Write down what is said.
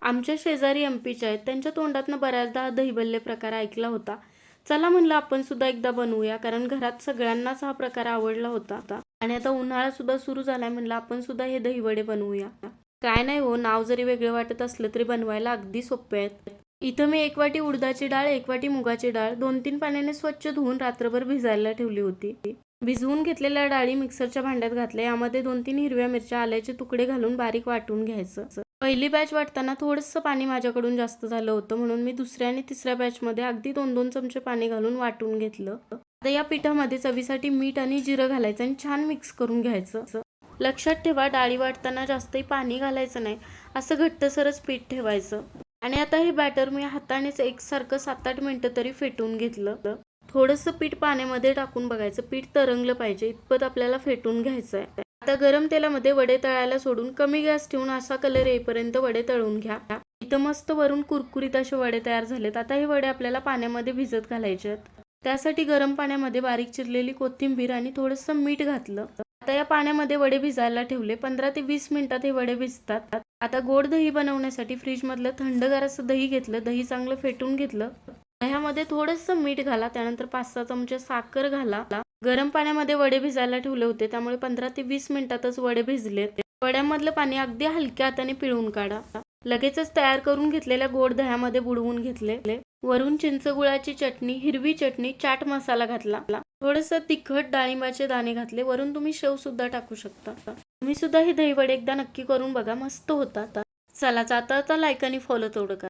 आमच्या शेजारी एमपीच्या आहेत, त्यांच्या तोंडातनं बऱ्याचदा हा दहीभल्ले प्रकार ऐकला होता. चला म्हणलं आपण सुद्धा एकदा बनवूया, कारण घरात सगळ्यांनाच हा प्रकार आवडला होता आणि आता उन्हाळा सुद्धा सुरू झालाय, म्हणलं आपण सुद्धा हे दहीवडे बनवूया. काय नाही हो, नाव जरी वेगळं वाटत असलं तरी बनवायला अगदी सोपे आहेत. इथं मी 1 वाटी उडदाची डाळ, 1 वाटी मुगाची डाळ 2-3 पाण्याने स्वच्छ धुवून रात्रभर भिजायला ठेवली होती. भिजवून घेतलेल्या डाळी मिक्सरच्या भांड्यात घातल्या. यामध्ये 2-3 हिरव्या मिरच्या, आल्याचे तुकडे घालून बारीक वाटून घ्यायचं. पहिली बॅच वाटताना थोडंसं पाणी माझ्याकडून जास्त झालं होतं, म्हणून मी दुसऱ्या आणि तिसऱ्या बॅचमध्ये अगदी 2-2 चमचे पाणी घालून वाटून घेतलं. आता या पिठामध्ये चवीसाठी मीठ आणि जिरं घालायचं आणि छान मिक्स करून घ्यायचं. लक्षात ठेवा, डाळी वाटताना जास्तही पाणी घालायचं नाही, असं घट्टसरच पीठ ठेवायचं. आणि आता हे बॅटर मी हातानेच एकसारखं 7-8 मिनिटं तरी फेटून घेतलं. थोडंसं पीठ पाण्यामध्ये टाकून बघायचं, पीठ तरंगलं पाहिजे इतपत आपल्याला फेटून घ्यायचं आहे. आता गरम तेलामध्ये वडे तळायला सोडून कमी गॅस ठेवून असा कलर येईपर्यंत वडे तळून घ्या. इथं मस्त वरून कुरकुरीत असे वडे तयार झालेत. आता हे वडे आपल्याला पाण्यामध्ये भिजत घालायचे आहेत. त्यासाठी गरम पाण्यामध्ये बारीक चिरलेली कोथिंबीर आणि थोडंसं मीठ घातलं. आता या पाण्यामध्ये वडे भिजायला ठेवले. 15 ते 20 मिनिटात हे वडे भिजतात. आता गोड दही बनवण्यासाठी फ्रीजमधलं थंडगार असं दही घेतलं. दही चांगलं फेटून घेतलं. दह्यामध्ये थोडंसं मीठ घाला, त्यानंतर 5-6 चमचे साखर घाला. गरम पाण्यामध्ये वडे भिजायला ठेवले होते, त्यामुळे 15 ते 20 मिनिटातच वडे भिजलेत. वड्यामधलं पाणी अगदी हलक्या हाताने पिळून काढा. लगेचच तयार करून घेतलेल्या गोड दह्यामध्ये बुडवून घेतले. वरून चिंचगुळाची चटणी, हिरवी चटणी, चाट मसाला घातला. थोडंसं तिखट डाळिंबाचे दाणे घातले. वरून तुम्ही शेव सुद्धा टाकू शकता. तुम्ही सुद्धा हे दहीवडे एकदा नक्की करून बघा, मस्त होतात. चला, आता लाईक आणि फॉलो तेवढं करा.